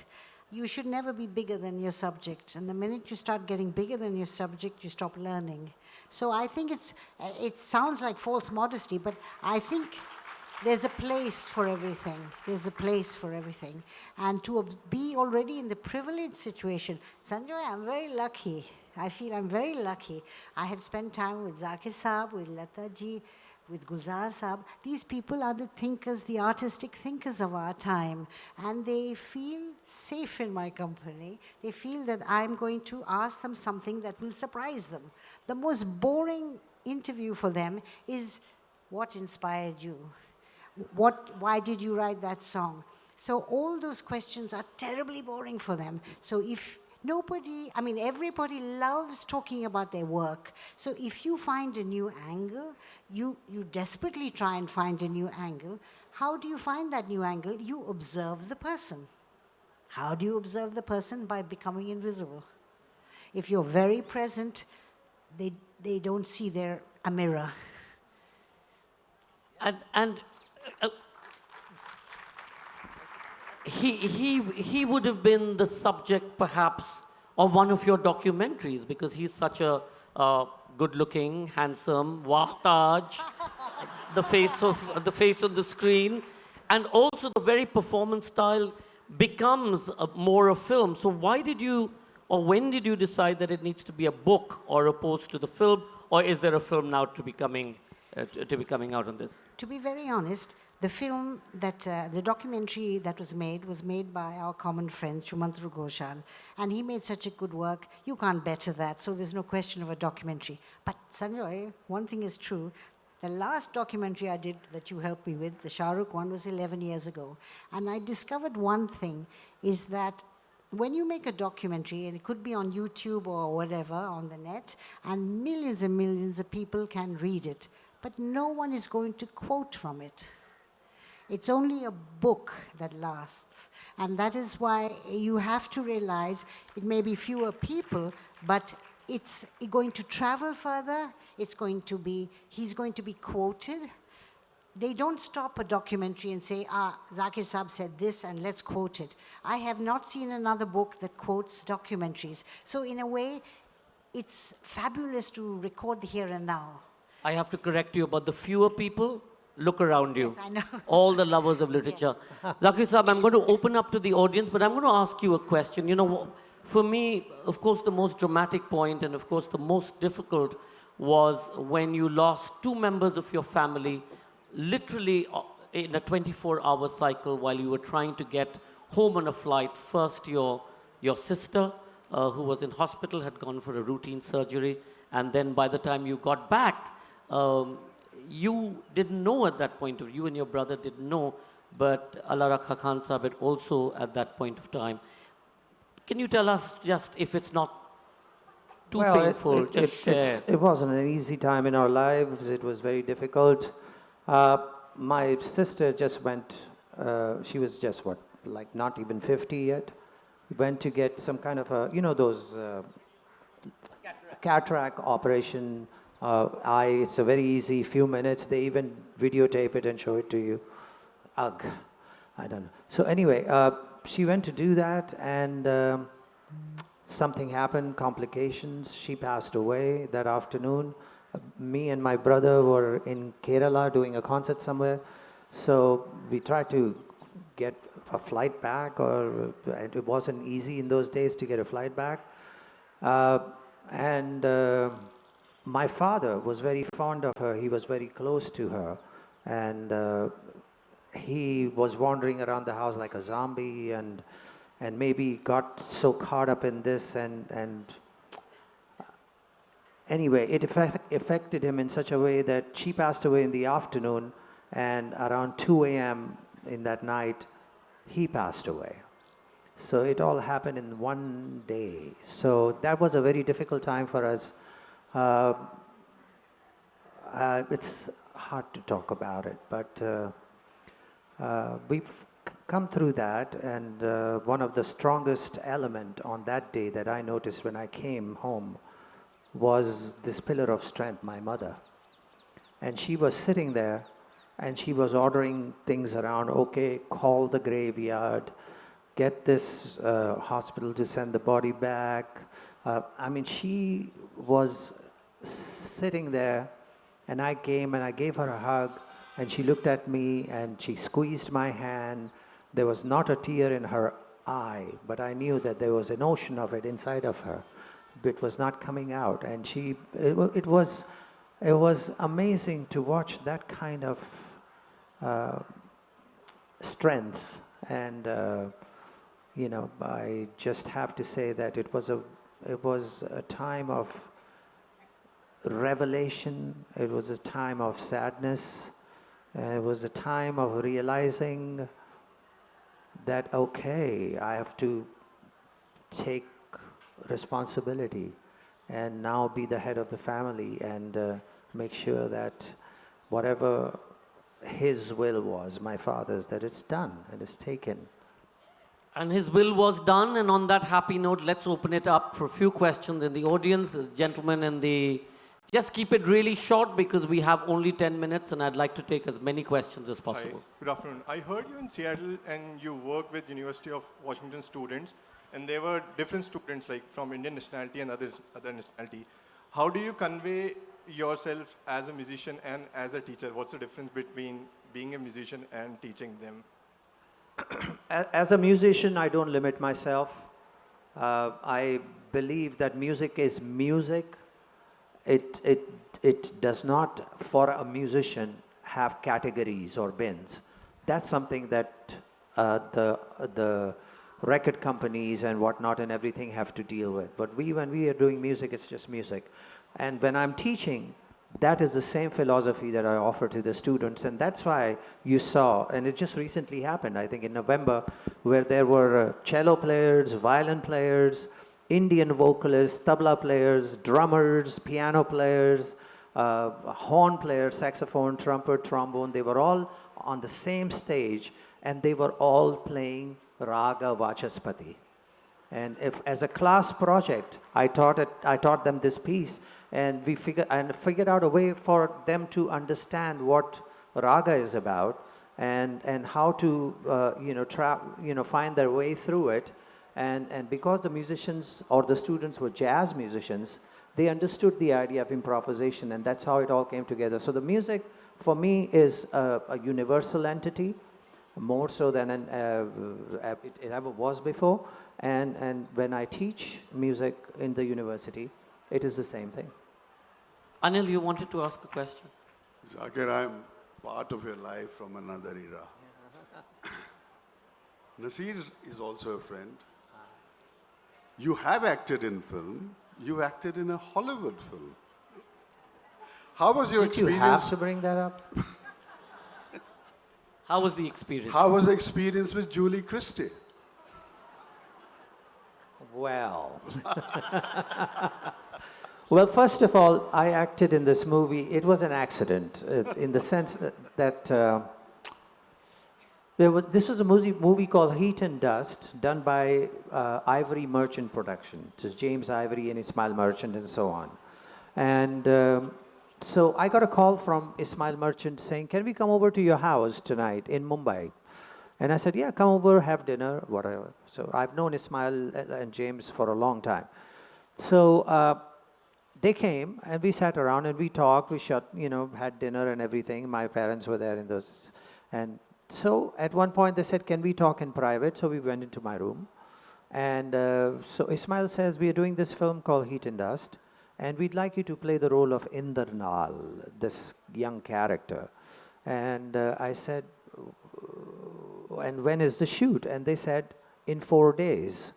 You should never be bigger than your subject. And the minute you start getting bigger than your subject, you stop learning. So I think it sounds like false modesty, but I think there's a place for everything. There's a place for everything. And to be already in the privileged situation, Sanjoy, I'm very lucky. I feel I'm very lucky. I have spent time with Zakir Saab, with Lata ji, with Gulzar Saab. These people are the thinkers, the artistic thinkers of our time. And they feel safe in my company. They feel that I'm going to ask them something that will surprise them. The most boring interview for them is, what inspired you? Why did you write that song? So all those questions are terribly boring for them. So if everybody loves talking about their work. So if you find a new angle, you desperately try and find a new angle. How do you find that new angle? You observe the person. How do you observe the person? By becoming invisible. If you're very present, they don't see a mirror. And he would have been the subject, perhaps, of one of your documentaries because he's such a good-looking, handsome, wahtaj, the face on the screen, and also the very performance style becomes more a film. So why did you, or when did you decide that it needs to be a book or opposed to the film, or is there a film now to be coming out on this? To be very honest, the film the documentary that was made by our common friend Shumantru Ghoshal, and he made such a good work. You can't better that, so there's no question of a documentary. But Sanjoy, one thing is true. The last documentary I did that you helped me with, the Shah Rukh one, was 11 years ago. And I discovered one thing, is that when you make a documentary, and it could be on YouTube or whatever, on the net, and millions of people can read it, but no one is going to quote from it. It's only a book that lasts. And that is why you have to realize it may be fewer people, but it's going to travel further. He's going to be quoted. They don't stop a documentary and say, Zakir Saab said this and let's quote it. I have not seen another book that quotes documentaries. So in a way, it's fabulous to record the here and now. I have to correct you about the fewer people. Look around you. Yes, I know. All the lovers of literature. Yes. Zakir Saab, I'm going to open up to the audience, but I'm going to ask you a question. You know, for me, of course, the most dramatic point and, of course, the most difficult was when you lost two members of your family literally in a 24-hour cycle while you were trying to get home on a flight. First, your sister, who was in hospital, had gone for a routine surgery. And then by the time you got back, you didn't know at that point, you and your brother didn't know, but Allah Rakha Khan Sahib had also at that point of time. Can you tell us just if it's not too painful, it wasn't an easy time in our lives. It was very difficult. My sister just went, she was just not even 50 yet. Went to get some kind of those cataract operation. It's a very easy few minutes. They even videotape it and show it to you. Ugh, I don't know. So anyway, she went to do that, and something happened, complications. She passed away that afternoon. Me and my brother were in Kerala doing a concert somewhere. So we tried to get a flight back, or it wasn't easy in those days to get a flight back. My father was very fond of her. He was very close to her. And he was wandering around the house like a zombie, and maybe got so caught up in this. And anyway, it affected him in such a way that she passed away in the afternoon, and around 2 a.m. in that night, he passed away. So it all happened in one day. So that was a very difficult time for us. It's hard to talk about it, but we've come through that, and one of the strongest element on that day that I noticed when I came home was this pillar of strength, my mother. And she was sitting there, and she was ordering things around. Okay, call the graveyard, get this hospital to send the body back. She was sitting there, and I came and I gave her a hug, and she looked at me and she squeezed my hand. There was not a tear in her eye, but I knew that there was an ocean of it inside of her. It was not coming out, and it was amazing to watch that kind of strength. And I just have to say that it was a time of revelation. It was a time of sadness. It was a time of realizing that, okay, I have to take responsibility and now be the head of the family and make sure that whatever his will was, my father's, that it's done and it's taken. And his will was done, and on that happy note, let's open it up for a few questions in the audience. The gentlemen in the... Just keep it really short because we have only 10 minutes and I'd like to take as many questions as possible. Hi, good afternoon. I heard you in Seattle and you work with University of Washington students, and there were different students like from Indian nationality and other nationality. How do you convey yourself as a musician and as a teacher? What's the difference between being a musician and teaching them? As a musician, I don't limit myself. I believe that music is music. It does not, for a musician, have categories or bins. That's something that the record companies and whatnot and everything have to deal with. But when we are doing music, it's just music. And when I'm teaching, that is the same philosophy that I offer to the students. And that's why you saw, and it just recently happened, I think in November, where there were cello players, violin players, Indian vocalists, tabla players, drummers, piano players, horn players, saxophone, trumpet, trombone. They were all on the same stage and they were all playing Raga Vachaspati. And if, as a class project, I taught them this piece, and we figured out a way for them to understand what raga is about, and how to find their way through it. And because the musicians or the students were jazz musicians, they understood the idea of improvisation, and that's how it all came together. So the music, for me, is a universal entity, more so than it ever was before. And when I teach music in the university, it is the same thing. Anil, you wanted to ask a question? Zakir, I'm part of your life from another era. Nasir is also a friend. You have acted in film. You acted in a Hollywood film. How was your experience? Did you have to bring that up? How was the experience? How was the experience with Julie Christie? Well, well, first of all, I acted in this movie. It was an accident in the sense that this was a movie called Heat and Dust, done by Ivory Merchant Production. It was James Ivory and Ismail Merchant and so on. And so I got a call from Ismail Merchant saying, "Can we come over to your house tonight in Mumbai?" And I said, "Yeah, come over, have dinner, whatever." So I've known Ismail and James for a long time. So they came and we sat around and we talked. We had dinner and everything. My parents were there in those. And so at one point they said, "Can we talk in private?" So we went into my room. And so Ismail says, "We are doing this film called Heat and Dust. And we'd like you to play the role of Indarnal, this young character." And I said, "And when is the shoot?" And they said, "In 4 days."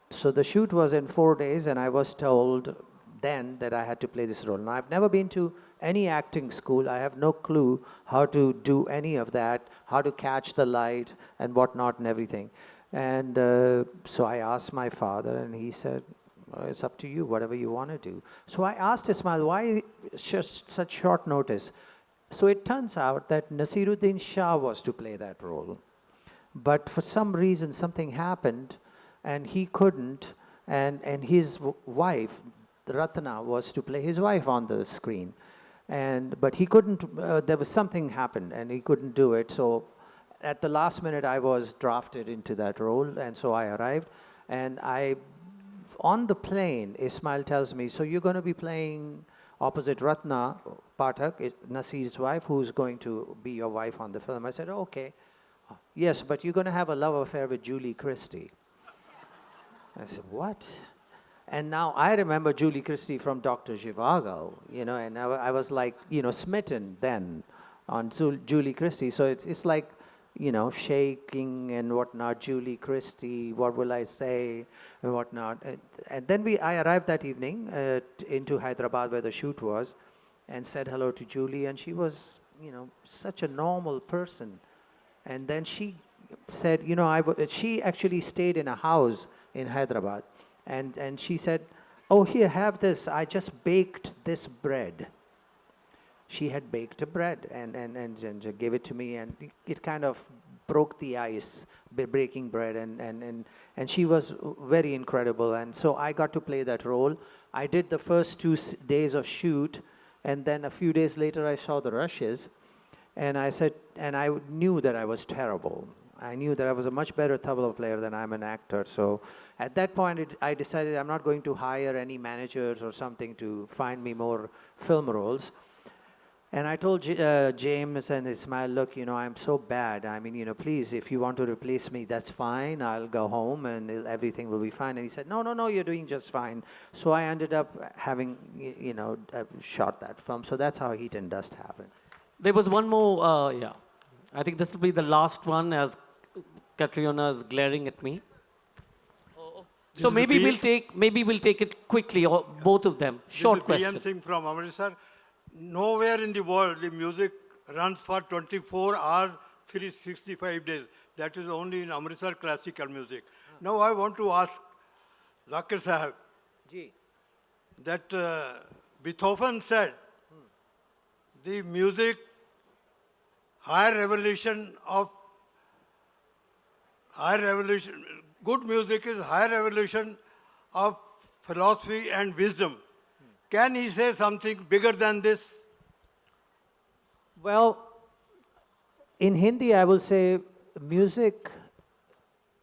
So the shoot was in 4 days, and I was told then that I had to play this role. Now, I've never been to any acting school. I have no clue how to do any of that, how to catch the light and whatnot and everything. And so I asked my father, and he said, "It's up to you, whatever you want to do." So I asked Ismail, why such short notice? So it turns out that Nasiruddin Shah was to play that role. But for some reason, something happened, and he couldn't, and his wife, Ratna, was to play his wife on the screen. But he couldn't, there was something happened, and he couldn't do it. So at the last minute, I was drafted into that role, and so I arrived. And on the plane, Ismail tells me, "So you're going to be playing opposite Ratna Pathak, Nasir's wife, who's going to be your wife on the film." I said, "Okay. Yes, but you're going to have a love affair with Julie Christie." I said, "What?" And now I remember Julie Christie from Dr. Zhivago, and I was like, smitten then on Julie Christie. So it's like, shaking and whatnot, Julie Christie, what will I say, and whatnot. And then I arrived that evening into Hyderabad where the shoot was, and said hello to Julie, and she was, such a normal person. And then she said, she actually stayed in a house in Hyderabad. And she said, oh, here, have this. I just baked this bread. She had baked a bread and gave it to me, and it kind of broke the ice, breaking bread, and she was very incredible. And so I got to play that role. I did the first 2 days of shoot, and then a few days later I saw the rushes, and I said, and I knew that I was terrible. I knew that I was a much better tabla player than I'm an actor. So at that point, I decided I'm not going to hire any managers or something to find me more film roles. And I told James and Ismail, look, I'm so bad. I mean, please, if you want to replace me, that's fine. I'll go home and everything will be fine. And he said, no, you're doing just fine. So I ended up having, shot that film. So that's how Heat and Dust happened. There was one more, I think this will be the last one as Catriona is glaring at me. So maybe we'll take it quickly, or both of them. Short question. PM Singh from Amritsar. Nowhere in the world the music runs for 24 hours, 365 days. That is only in Amritsar classical music. Now I want to ask Zakir Sahab that Beethoven said the music, good music is higher revolution of philosophy and wisdom. Can he say something bigger than this? Well, in Hindi, I will say music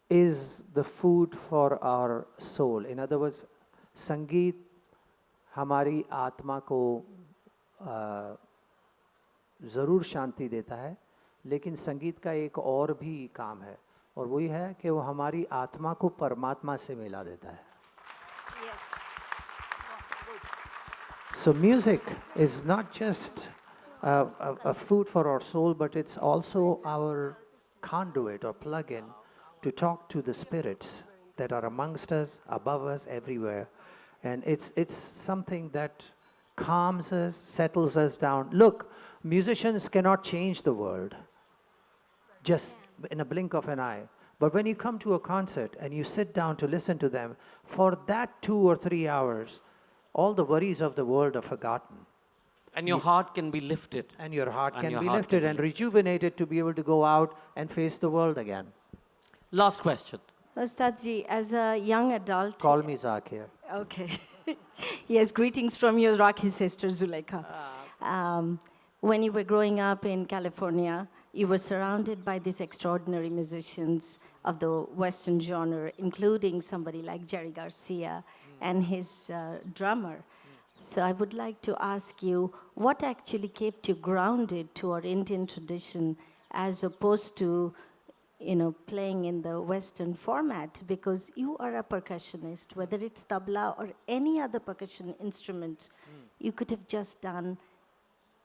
is the food for our soul. In other words, संगीत हमारी आत्मा को ज़रूर शांति देता है, लेकिन संगीत का एक और भी काम है, और वही है कि वो हमारी आत्मा को परमात्मा से मिला देता है. So music is not just a food for our soul, but it's also our conduit or plug-in to talk to the spirits that are amongst us, above us, everywhere. And it's something that calms us, settles us down. Look, musicians cannot change the world just in a blink of an eye. But when you come to a concert and you sit down to listen to them, for that 2 or 3 hours, all the worries of the world are forgotten. And your heart can be lifted. And your heart can be lifted and rejuvenated to be able to go out and face the world again. Last question. Ustad ji, as a young adult... Call me Zakir. Okay. Yes, greetings from your Rocky sister, Zuleika. When you were growing up in California, you were surrounded by these extraordinary musicians of the Western genre, including somebody like Jerry Garcia and his drummer. So I would like to ask you, what actually kept you grounded to our Indian tradition as opposed to, playing in the Western format? Because you are a percussionist, whether it's tabla or any other percussion instrument, you could have just done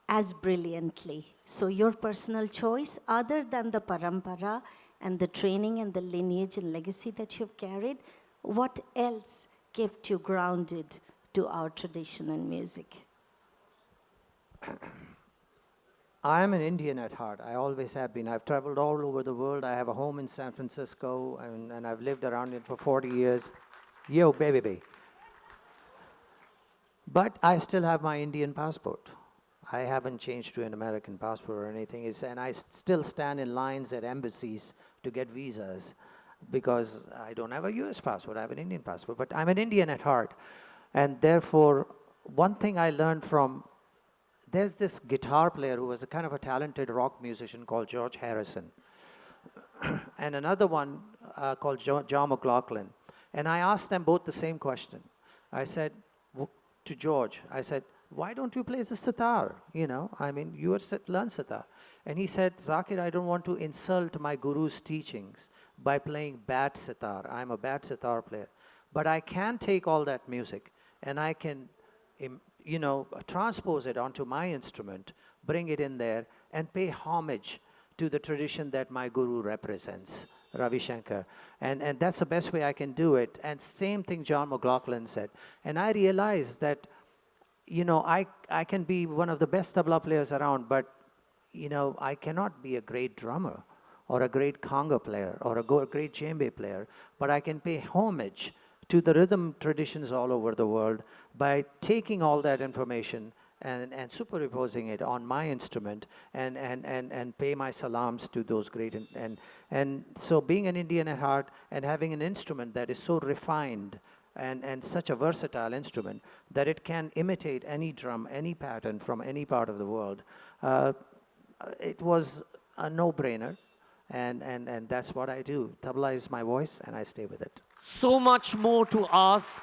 as brilliantly. So your personal choice, other than the parampara and the training and the lineage and legacy that you've carried, what else kept you grounded to our tradition and music? I am an Indian at heart. I always have been. I've traveled all over the world. I have a home in San Francisco, and I've lived around it for 40 years. Yo, baby. But I still have my Indian passport. I haven't changed to an American passport or anything. And I still stand in lines at embassies to get visas because I don't have a US passport. I have an Indian passport. But I'm an Indian at heart. And therefore, one thing I learned from, there's this guitar player who was a kind of a talented rock musician called George Harrison. And another one called John McLaughlin. And I asked them both the same question. I said to George, I said, why don't you play the sitar? You learn sitar. And he said, Zakir, I don't want to insult my guru's teachings by playing bad sitar. I'm a bad sitar player. But I can take all that music and I can, transpose it onto my instrument, bring it in there, and pay homage to the tradition that my guru represents, Ravi Shankar. And that's the best way I can do it. And same thing John McLaughlin said. And I realized that, I can be one of the best tabla players around, but, I cannot be a great drummer. or a great conga player or a great djembe player, but I can pay homage to the rhythm traditions all over the world by taking all that information and superimposing it on my instrument and pay my salams to those great. And so being an Indian at heart and having an instrument that is so refined and such a versatile instrument that it can imitate any drum, any pattern from any part of the world, it was a no-brainer. And that's what I do. Tabla is my voice, and I stay with it. So much more to ask.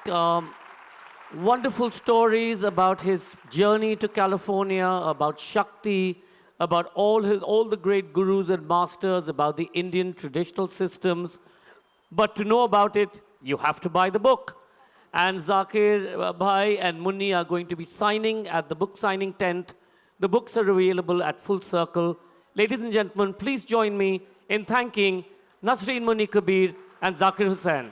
Wonderful stories about his journey to California, about Shakti, about all the great gurus and masters, about the Indian traditional systems. But to know about it, you have to buy the book. And Zakir Bhai and Munni are going to be signing at the book signing tent. The books are available at Full Circle. Ladies and gentlemen, please join me in thanking Nasreen Munni Kabir and Zakir Hussain.